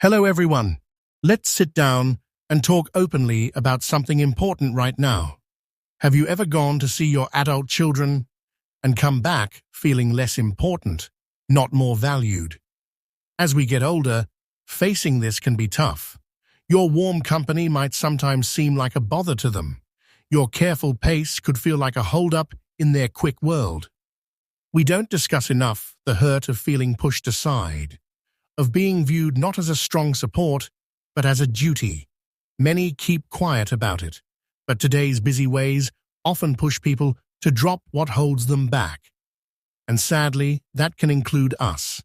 Hello everyone. Let's sit down and talk openly about something important right now. Have you ever gone to see your adult children and come back feeling less important, not more valued? As we get older, facing this can be tough. Your warm company might sometimes seem like a bother to them. Your careful pace could feel like a hold-up in their quick world. We don't discuss enough the hurt of feeling pushed aside, of being viewed not as a strong support, but as a duty. Many keep quiet about it, but today's busy ways often push people to drop what holds them back. And sadly, that can include us.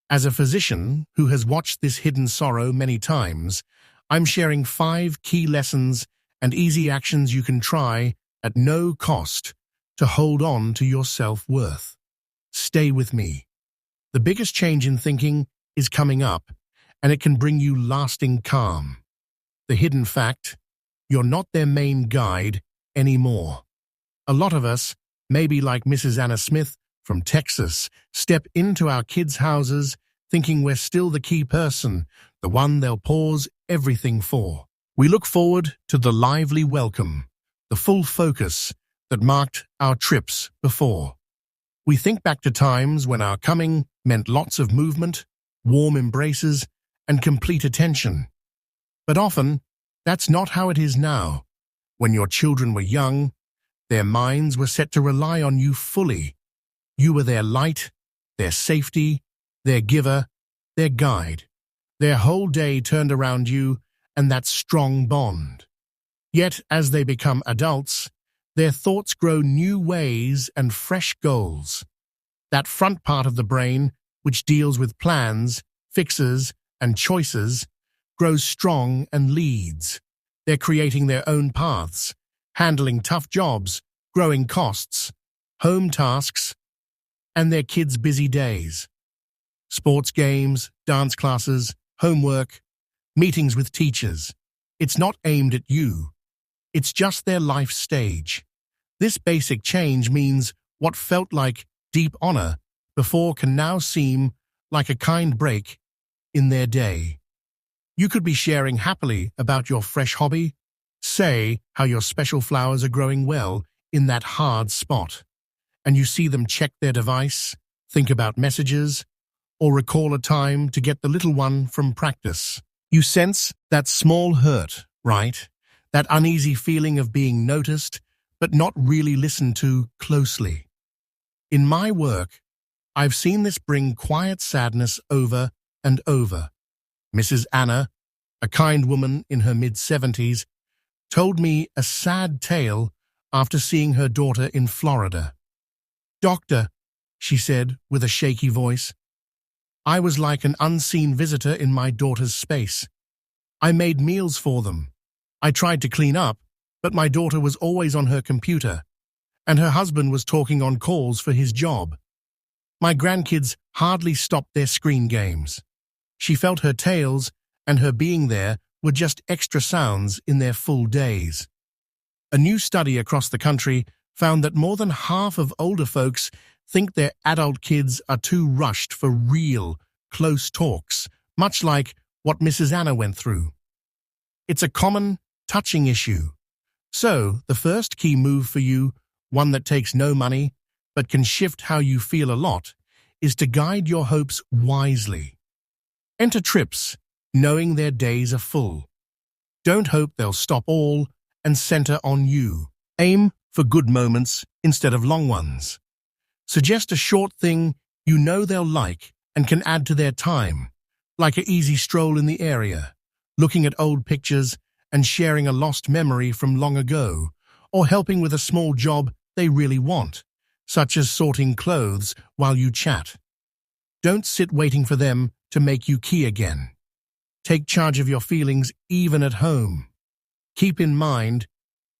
As a physician who has watched this hidden sorrow many times, I'm sharing 5 key lessons and easy actions you can try at no cost to hold on to your self-worth. Stay with me. The biggest change in thinking is coming up, and it can bring you lasting calm. The hidden fact: you're not their main guide anymore. A lot of us, maybe like Mrs. Anna Smith from Texas, step into our kids' houses thinking we're still the key person, the one they'll pause everything for. We look forward to the lively welcome, the full focus that marked our trips before. We think back to times when our coming meant lots of movement, warm embraces, and complete attention. But often, that's not how it is now. When your children were young, their minds were set to rely on you fully. You were their light, their safety, their giver, their guide. Their whole day turned around you and that strong bond. Yet, as they become adults, their thoughts grow new ways and fresh goals. That front part of the brain, which deals with plans, fixes, and choices, grows strong and leads. They're creating their own paths, handling tough jobs, growing costs, home tasks, and their kids' busy days. Sports games, dance classes, homework, meetings with teachers. It's not aimed at you. It's just their life stage. This basic change means what felt like deep honor before can now seem like a kind break in their day. You could be sharing happily about your fresh hobby, say how your special flowers are growing well in that hard spot, and you see them check their device, think about messages, or recall a time to get the little one from practice. You sense that small hurt, right? That uneasy feeling of being noticed, but not really listened to closely. In my work, I've seen this bring quiet sadness over and over. Mrs. Anna, a kind woman in her mid-70s, told me a sad tale after seeing her daughter in Florida. "Doctor," she said with a shaky voice, "I was like an unseen visitor in my daughter's space. I made meals for them. I tried to clean up, but my daughter was always on her computer, and her husband was talking on calls for his job. My grandkids hardly stopped their screen games. She felt her tales and her being there were just extra sounds in their full days." A new study across the country found that more than half of older folks think their adult kids are too rushed for real, close talks, much like what Mrs. Anna went through. It's a common, touching issue. So, the first key move for you, one that takes no money, but can shift how you feel a lot, is to guide your hopes wisely. Enter trips, knowing their days are full. Don't hope they'll stop all and center on you. Aim for good moments instead of long ones. Suggest a short thing you know they'll like and can add to their time, like an easy stroll in the area, looking at old pictures and sharing a lost memory from long ago, or helping with a small job they really want, such as sorting clothes while you chat. Don't sit waiting for them to make you key again. Take charge of your feelings even at home. Keep in mind,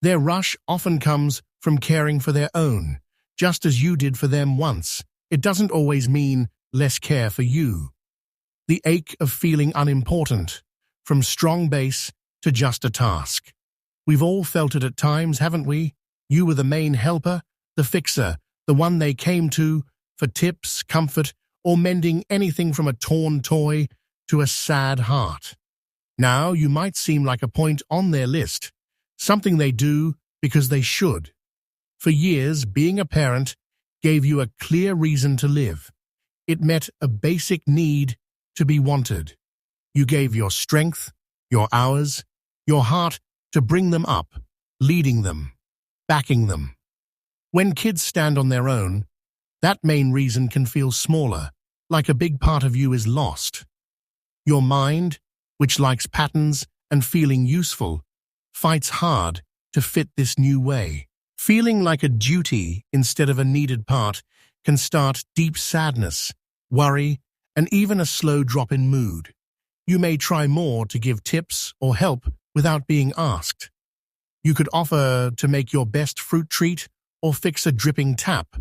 their rush often comes from caring for their own, just as you did for them once. It doesn't always mean less care for you. The ache of feeling unimportant, from strong base to just a task. We've all felt it at times, haven't we? You were the main helper, the fixer, the one they came to for tips, comfort, or mending anything from a torn toy to a sad heart. Now you might seem like a point on their list, something they do because they should. For years, being a parent gave you a clear reason to live. It met a basic need to be wanted. You gave your strength, your hours, your heart to bring them up, leading them, backing them. When kids stand on their own, that main reason can feel smaller, like a big part of you is lost. Your mind, which likes patterns and feeling useful, fights hard to fit this new way. Feeling like a duty instead of a needed part can start deep sadness, worry, and even a slow drop in mood. You may try more to give tips or help without being asked. You could offer to make your best fruit treat or fix a dripping tap,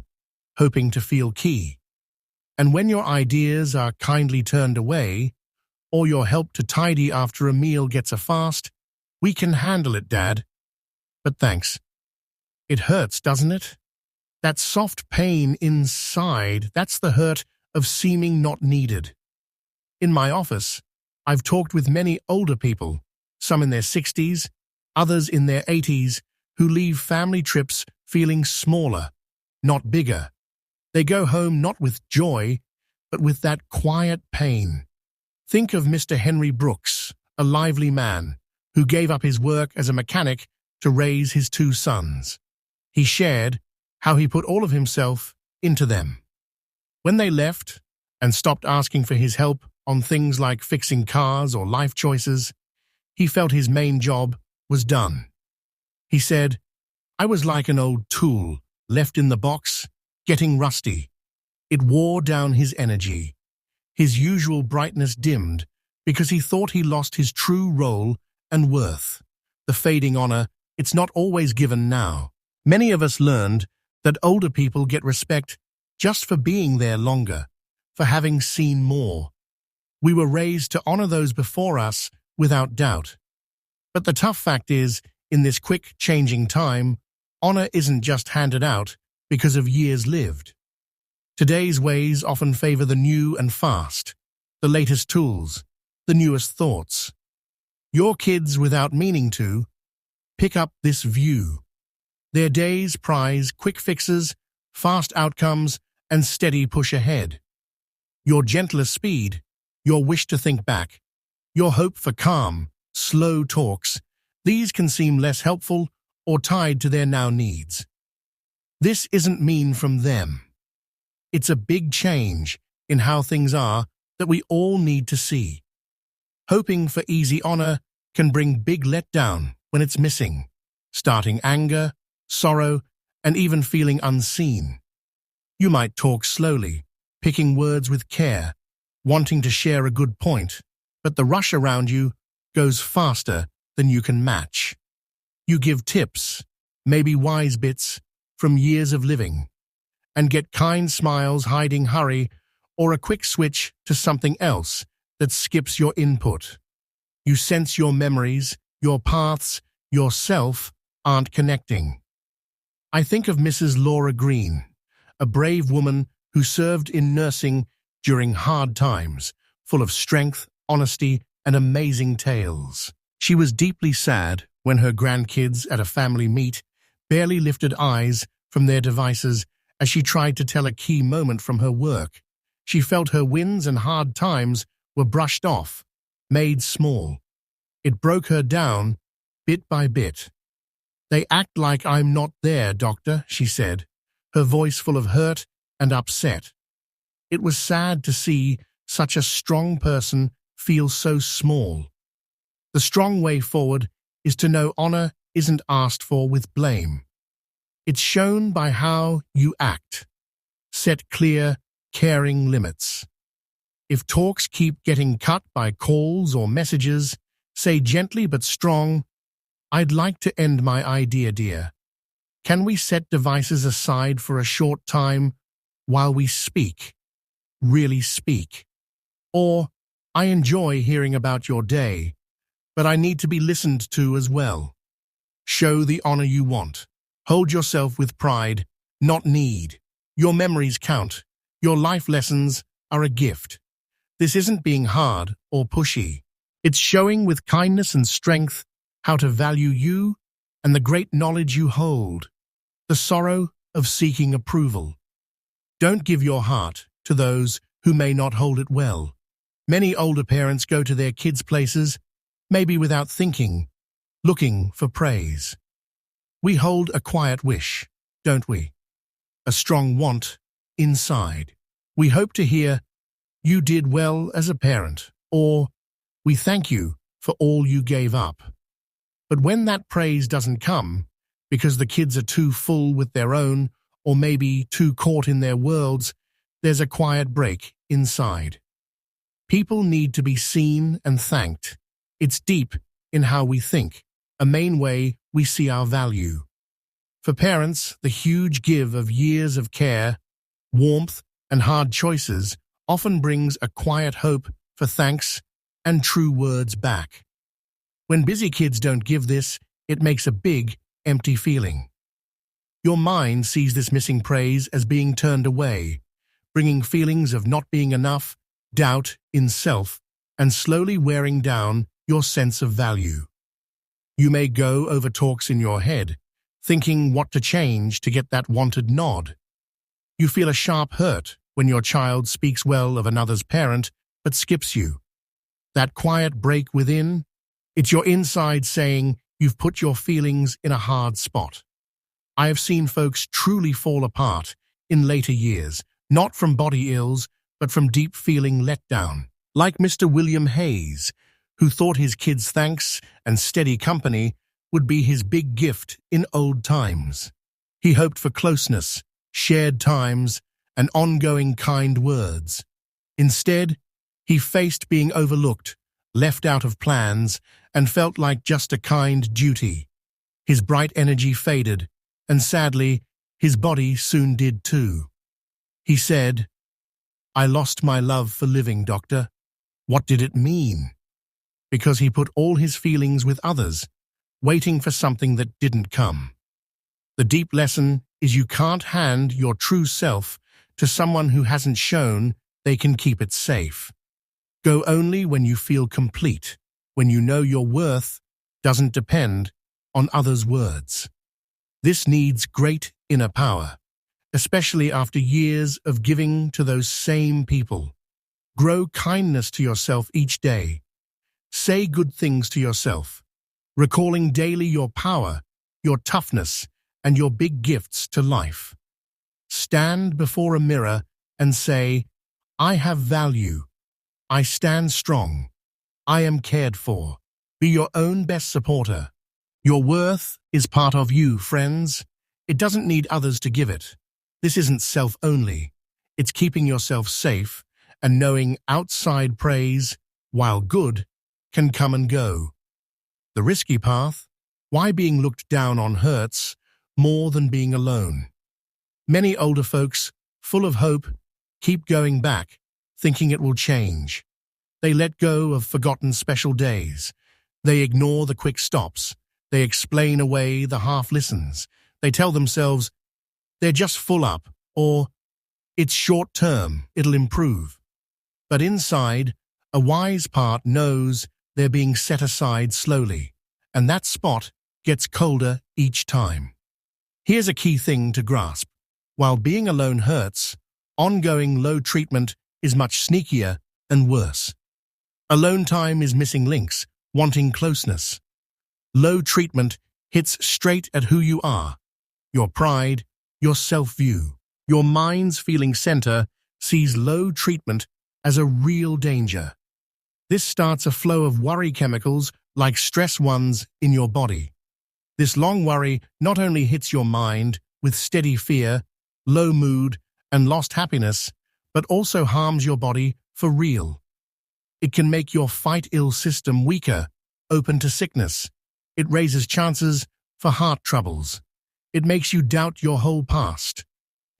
hoping to feel key. And when your ideas are kindly turned away, or your help to tidy after a meal gets a fast, "We can handle it, Dad. But thanks." It hurts, doesn't it? That soft pain inside, that's the hurt of seeming not needed. In my office, I've talked with many older people, some in their 60s, others in their 80s, who leave family trips feeling smaller, not bigger. They go home not with joy, but with that quiet pain. Think of Mr. Henry Brooks, a lively man, who gave up his work as a mechanic to raise his 2 sons. He shared how he put all of himself into them. When they left and stopped asking for his help on things like fixing cars or life choices, he felt his main job was done. He said, "I was like an old tool left in the box, getting rusty." It wore down his energy. His usual brightness dimmed because he thought he lost his true role and worth. The fading honor, it's not always given now. Many of us learned that older people get respect just for being there longer, for having seen more. We were raised to honor those before us without doubt. But the tough fact is, in this quick, changing time, honor isn't just handed out because of years lived. Today's ways often favor the new and fast, the latest tools, the newest thoughts. Your kids, without meaning to, pick up this view. Their days prize quick fixes, fast outcomes, and steady push ahead. Your gentler speed, your wish to think back, your hope for calm, slow talks, these can seem less helpful or tied to their now needs. This isn't mean from them. It's a big change in how things are that we all need to see. Hoping for easy honor can bring big letdown when it's missing, starting anger, sorrow, and even feeling unseen. You might talk slowly, picking words with care, wanting to share a good point, but the rush around you goes faster than you can match. You give tips, maybe wise bits, from years of living, and get kind smiles hiding hurry or a quick switch to something else that skips your input. You sense your memories, your paths, yourself aren't connecting. I think of Mrs. Laura Green, a brave woman who served in nursing during hard times, full of strength, honesty, and amazing tales. She was deeply sad when her grandkids at a family meet barely lifted eyes from their devices as she tried to tell a key moment from her work. She felt her wins and hard times were brushed off, made small. It broke her down, bit by bit. "They act like I'm not there, doctor," she said, her voice full of hurt and upset. It was sad to see such a strong person feel so small. The strong way forward is to know honor isn't asked for with blame. It's shown by how you act. Set clear, caring limits. If talks keep getting cut by calls or messages, say gently but strong, "I'd like to end my idea, dear. Can we set devices aside for a short time while we speak? Really speak." Or, "I enjoy hearing about your day, but I need to be listened to as well." Show the honor you want. Hold yourself with pride, not need. Your memories count. Your life lessons are a gift. This isn't being hard or pushy. It's showing with kindness and strength how to value you and the great knowledge you hold. The sorrow of seeking approval. Don't give your heart to those who may not hold it well. Many older parents go to their kids' places, maybe without thinking, looking for praise. We hold a quiet wish, don't we? A strong want inside. We hope to hear, "You did well as a parent," or "We thank you for all you gave up." But when that praise doesn't come, because the kids are too full with their own, or maybe too caught in their worlds, there's a quiet break inside. People need to be seen and thanked. It's deep in how we think, a main way we see our value. For parents, the huge give of years of care, warmth, and hard choices often brings a quiet hope for thanks and true words back. When busy kids don't give this, it makes a big, empty feeling. Your mind sees this missing praise as being turned away, bringing feelings of not being enough, doubt in self, and slowly wearing down your sense of value. You may go over talks in your head, thinking what to change to get that wanted nod. You feel a sharp hurt when your child speaks well of another's parent but skips you. That quiet break within, it's your inside saying you've put your feelings in a hard spot. I have seen folks truly fall apart in later years, not from body ills, but from deep feeling let down. Like Mr. William Hayes, who thought his kids' thanks and steady company would be his big gift in old times. He hoped for closeness, shared times, and ongoing kind words. Instead, he faced being overlooked, left out of plans, and felt like just a kind duty. His bright energy faded, and sadly, his body soon did too. He said, "I lost my love for living, doctor." What did it mean? Because he put all his feelings with others, waiting for something that didn't come. The deep lesson is you can't hand your true self to someone who hasn't shown they can keep it safe. Go only when you feel complete, when you know your worth doesn't depend on others' words. This needs great inner power, especially after years of giving to those same people. Grow kindness to yourself each day. Say good things to yourself, recalling daily your power, your toughness, and your big gifts to life. Stand before a mirror and say, "I have value. I stand strong. I am cared for." Be your own best supporter. Your worth is part of you, friends. It doesn't need others to give it. This isn't self-only. It's keeping yourself safe and knowing outside praise, while good, can come and go. The risky path, why being looked down on hurts more than being alone. Many older folks, full of hope, keep going back, thinking it will change. They let go of forgotten special days. They ignore the quick stops. They explain away the half-listens. They tell themselves, they're just full up, or it's short-term, it'll improve. But inside, a wise part knows they're being set aside slowly, and that spot gets colder each time. Here's a key thing to grasp. While being alone hurts, ongoing low treatment is much sneakier and worse. Alone time is missing links, wanting closeness. Low treatment hits straight at who you are, your pride, your self-view. Your mind's feeling center sees low treatment as a real danger. This starts a flow of worry chemicals like stress ones in your body. This long worry not only hits your mind with steady fear, low mood, and lost happiness, but also harms your body for real. It can make your fight-ill system weaker, open to sickness. It raises chances for heart troubles. It makes you doubt your whole past.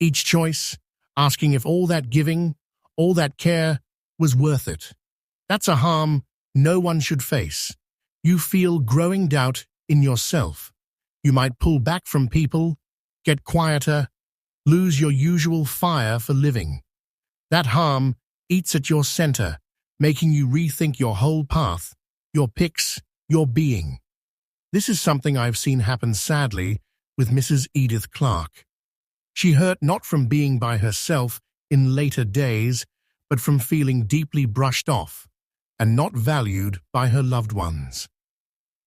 Each choice, asking if all that giving, all that care, was worth it. That's a harm no one should face. You feel growing doubt in yourself. You might pull back from people, get quieter, lose your usual fire for living. That harm eats at your center, making you rethink your whole path, your picks, your being. This is something I've seen happen sadly with Mrs. Edith Clark. She hurt not from being by herself in later days, but from feeling deeply brushed off and not valued by her loved ones.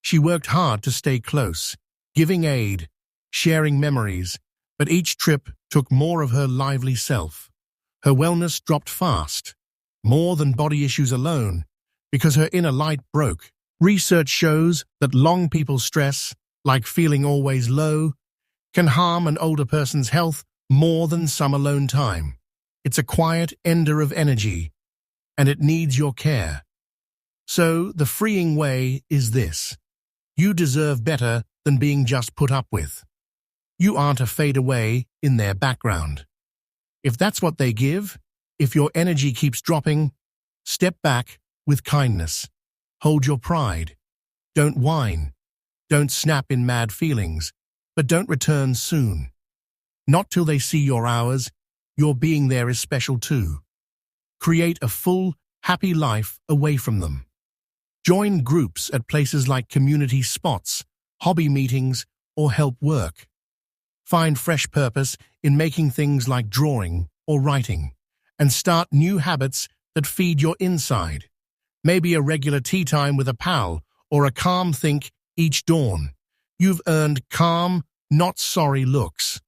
She worked hard to stay close, giving aid, sharing memories, but each trip took more of her lively self. Her wellness dropped fast, more than body issues alone, because her inner light broke. Research shows that long people stress, like feeling always low, can harm an older person's health more than some alone time. It's a quiet ender of energy, and it needs your care. So the freeing way is this. You deserve better than being just put up with. You aren't a fade away in their background. If that's what they give, if your energy keeps dropping, step back with kindness. Hold your pride. Don't whine. Don't snap in mad feelings, but don't return soon. Not till they see your hours. Your being there is special too. Create a full, happy life away from them. Join groups at places like community spots, hobby meetings, or help work. Find fresh purpose in making things like drawing or writing, and start new habits that feed your inside. Maybe a regular tea time with a pal, or a calm think each dawn. You've earned calm, not sorry looks.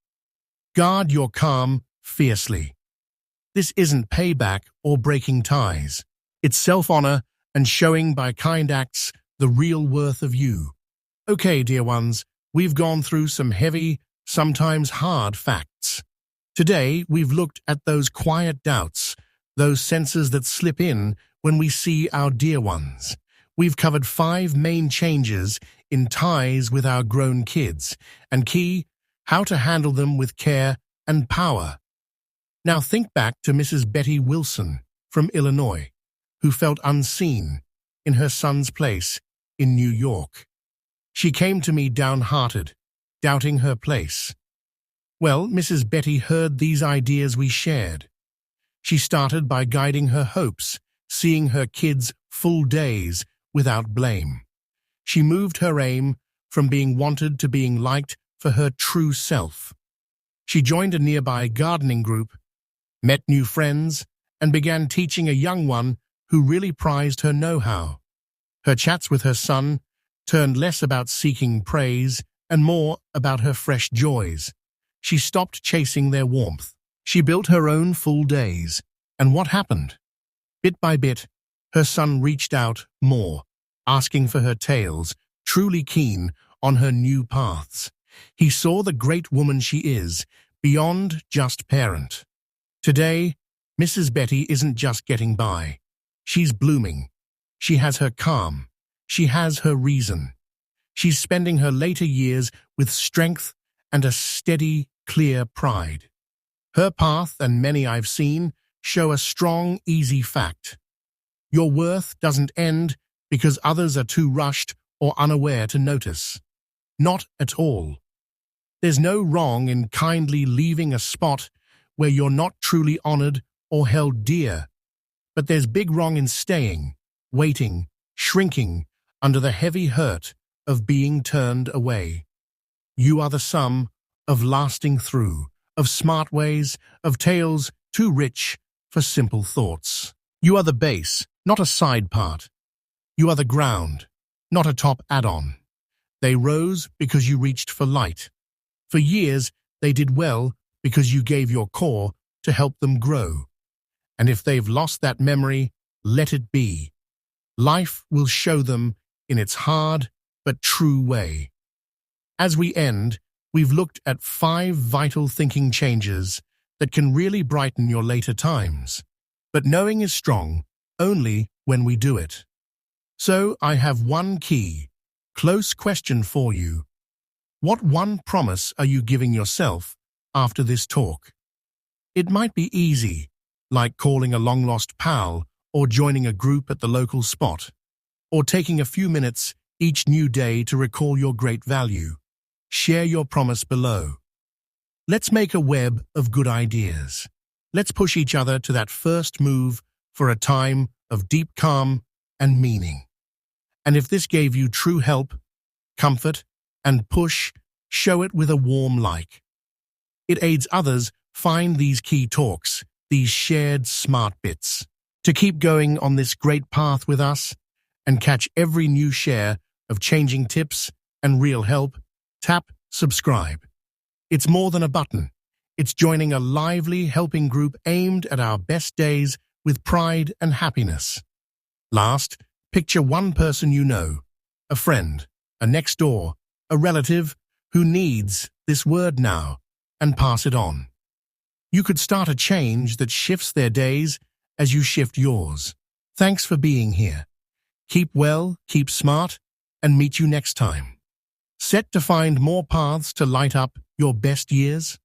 Guard your calm fiercely. This isn't payback or breaking ties. It's self-honor and showing by kind acts the real worth of you. Okay, dear ones, we've gone through some heavy, sometimes hard facts. Today, we've looked at those quiet doubts, those senses that slip in when we see our dear ones. We've covered 5 main changes in ties with our grown kids, and how to handle them with care and power. Now think back to Mrs. Betty Wilson from Illinois, who felt unseen in her son's place in New York. She came to me downhearted, doubting her place. Well, Mrs. Betty heard these ideas we shared. She started by guiding her hopes, seeing her kids' full days without blame. She moved her aim from being wanted to being liked for her true self. She joined a nearby gardening group, met new friends, and began teaching a young one who really prized her know-how. Her chats with her son turned less about seeking praise and more about her fresh joys. She stopped chasing their warmth. She built her own full days. And what happened? Bit by bit, her son reached out more, asking for her tales, truly keen on her new paths. He saw the great woman she is, beyond just parent. Today, Mrs. Betty isn't just getting by. She's blooming. She has her calm. She has her reason. She's spending her later years with strength and a steady, clear pride. Her path, and many I've seen, show a strong, easy fact. Your worth doesn't end because others are too rushed or unaware to notice. Not at all. There's no wrong in kindly leaving a spot where you're not truly honored or held dear. But there's big wrong in staying, waiting, shrinking under the heavy hurt of being turned away. You are the sum of lasting through, of smart ways, of tales too rich for simple thoughts. You are the base, not a side part. You are the ground, not a top add-on. They rose because you reached for light. For years, they did well because you gave your core to help them grow. And if they've lost that memory, let it be. Life will show them in its hard but true way. As we end, we've looked at 5 vital thinking changes that can really brighten your later times. But knowing is strong only when we do it. So I have one key, close question for you. What one promise are you giving yourself after this talk? It might be easy, like calling a long-lost pal or joining a group at the local spot, or taking a few minutes each new day to recall your great value. Share your promise below. Let's make a web of good ideas. Let's push each other to that first move for a time of deep calm and meaning. And if this gave you true help, comfort, and push, show it with a warm like. It aids others find these key talks, these shared smart bits. To keep going on this great path with us and catch every new share of changing tips and real help, tap subscribe. It's more than a button. It's joining a lively helping group aimed at our best days with pride and happiness. Last, picture one person you know, a friend, a next door, a relative who needs this word now, and pass it on. You could start a change that shifts their days as you shift yours. Thanks for being here. Keep well, keep smart, and meet you next time. Set to find more paths to light up your best years.